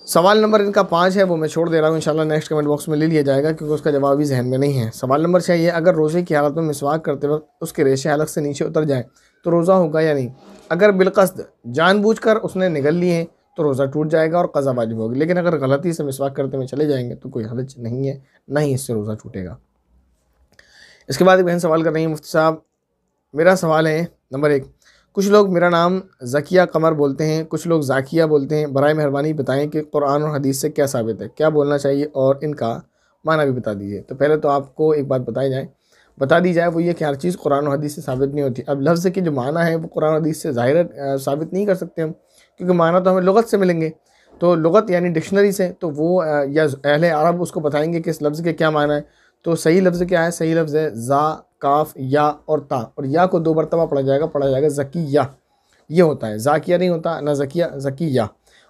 सवाल नंबर इनका 5 है, वो मैं छोड़ दे रहा हूँ, इंशाल्लाह नेक्स्ट कमेंट बॉक्स में ले लिया जाएगा क्योंकि उसका जवाब भी जहन में नहीं है। सवाल नंबर 6 ये, अगर रोज़े की हालत में मिसवाक करते वक्त उसके रेशे हलक से नीचे उतर जाए तो रोज़ा होगा या नहीं? अगर बिलकस्द जानबूझकर उसने निगल लिए हैं तो रोज़ा टूट जाएगा और क़ज़ा वाजिब होगी, लेकिन अगर गलती से मिसवाक करते हुए चले जाएंगे तो कोई हर्ज नहीं है, ना ही इससे रोज़ा टूटेगा। इसके बाद एक बहन सवाल कर रही है, मुफ्ती साहब मेरा सवाल है नंबर 1, कुछ लोग मेरा नाम ज़किया कमर बोलते हैं, कुछ लोग ज़ाकिया बोलते हैं, बराए मेहरबानी बताएं कि कुरान और हदीस से क्या साबित है, क्या बोलना चाहिए और इनका माना भी बता दीजिए। तो पहले तो आपको एक बात बता दी जाए, वो ये कि हर चीज़ कुरान और हदीस से साबित नहीं होती। अब लफ्ज़ की जो माना है वो कुरान और हदीस से ज़ाहिर साबित नहीं कर सकते हम, क्योंकि माना तो हमें लुगत से मिलेंगे, तो लुगत यानी डिक्शनरी से, तो वो या अहले अरब उसको बताएंगे कि इस लफ्ज़ के क्या माना है। तो सही लफ्ज़ क्या है? सही लफ्ज़ है ज़ा, काफ, या और ता, और या को 2 मरतबा पढ़ा जाएगा ज़किया, ये होता है, ज़ाकिया नहीं होता, ना ज़किया, ज़किया,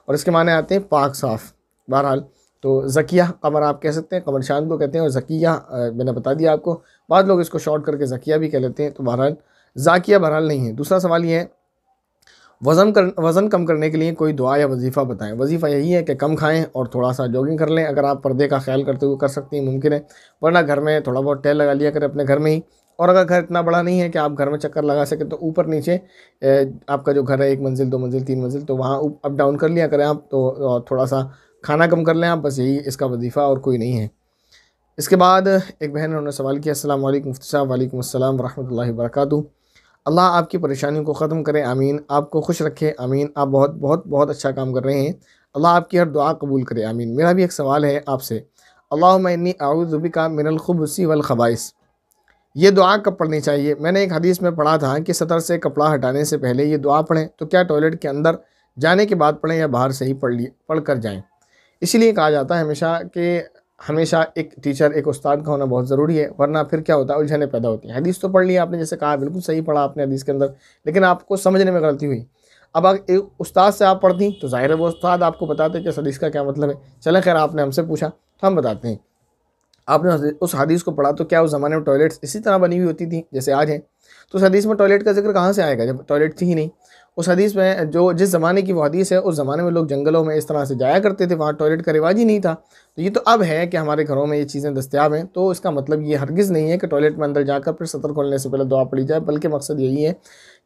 और इसके माने आते हैं पाक साफ़। बहरहाल तो ज़किया कमर आप कह सकते हैं, कमर चाँद को कहते हैं, और ज़किया मैंने बता दिया आपको, बाद लोग इसको शॉर्ट करके ज़किया भी कह लेते हैं। तो बहरहाल ज़ाकिया बहरहाल नहीं है। दूसरा सवाल ये है, वज़न कम करने के लिए कोई दुआ या वजीफ़ा बताएं। वजीफ़ा यही है कि कम खाएं और थोड़ा सा जॉगिंग कर लें, अगर आप पर्दे का ख्याल करते हुए कर सकती हैं मुमकिन है, वरना घर में थोड़ा बहुत टहल लगा लिया करें अपने घर में ही। और अगर घर इतना बड़ा नहीं है कि आप घर में चक्कर लगा सकें तो ऊपर नीचे आपका जो घर है 1 मंजिल 2 मंजिल 3 मंजिल, तो वहाँ अप डाउन कर लिया करें आप, तो थोड़ा सा खाना कम कर लें आप, बस यही इसका वजीफ़ा और कोई नहीं है। इसके बाद एक बहन उन्होंने सवाल किया, अस्सलाम वालेकुम मुफ्ती साहब। वालेकुम अस्सलाम व रहमतुल्लाहि व बरकातुहू। अल्लाह आपकी परेशानियों को ख़त्म करे, आमीन। आपको खुश रखे, आमीन। आप बहुत बहुत बहुत अच्छा काम कर रहे हैं, अल्लाह आपकी हर दुआ कबूल करे, आमीन। मेरा भी एक सवाल है आपसे, अल्लाहुम्मा इन्नी अऊज़ु बिका मिनल खुबुसी वल खबाइस, ये दुआ कब पढ़नी चाहिए? मैंने एक हदीस में पढ़ा था कि सतर से कपड़ा हटाने से पहले ये दुआ पढ़ें, तो क्या टॉयलेट के अंदर जाने के बाद पढ़ें या बाहर से ही पढ़ कर जाएँ? इसीलिए कहा जाता है हमेशा एक टीचर, एक उस्ताद का होना बहुत ज़रूरी है, वरना फिर क्या होता है, उलझनें पैदा होती हैं। हदीस तो पढ़ ली आपने, जैसे कहा बिल्कुल सही पढ़ा आपने हदीस के अंदर, लेकिन आपको समझने में गलती हुई। अब एक उस्ताद से आप पढ़ती तो ज़ाहिर है वो उस्ताद आपको बताते कि इस हदीस का क्या मतलब है। चलें खैर, आपने हमसे पूछा तो हम बताते हैं। आपने उस हदीस को पढ़ा तो क्या उस ज़माने में टॉयलेट्स इसी तरह बनी हुई होती थी जैसे आज हैं? तो उस हदीस में टॉयलेट का जिक्र कहाँ से आएगा जब टॉयलेट थी ही नहीं। उस हदीस में जो जिस ज़माने की वो हदीस है, उस ज़माने में लोग जंगलों में इस तरह से जाया करते थे, वहाँ टॉयलेट का रिवाज ही नहीं था। तो ये तो अब है कि हमारे घरों में ये चीज़ें दस्तयाब हैं, तो इसका मतलब ये हरगिज़ नहीं है कि टॉयलेट में अंदर जाकर फिर सतर खोलने से पहले दुआ पढ़ी जाए, बल्कि मकसद यही है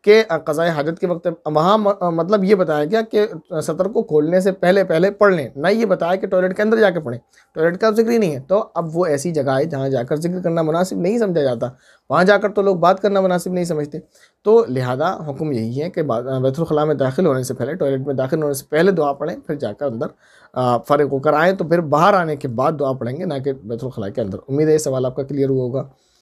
कि क़ज़ाए हाजत के वक्त वहाँ मतलब ये बताया गया कि सतर को खोलने से पहले पहले पढ़ लें, ना ये बताया कि टॉयलेट के अंदर जाके पढ़ें। टॉयलेट का जिक्र ही नहीं है, तो अब वो ऐसी जगह है जहाँ जाकर जिक्र करना मुनासिब नहीं समझा जाता, वहाँ जाकर तो लोग बात करना मुनासिब नहीं समझते। तो लिहाजा हुक्म यही है कि बैतुल खला में दाखिल होने से पहले, टॉयलेट में दाखिल होने से पहले दुआ पढ़ें, फिर जाकर अंदर फ़ारिग होकर आएँ, तो फिर बाहर आने के बाद दुआ पढ़ेंगे, ना कि बैतुल खला के अंदर। उम्मीद है ये सवाल आपका क्लियर हुआ होगा।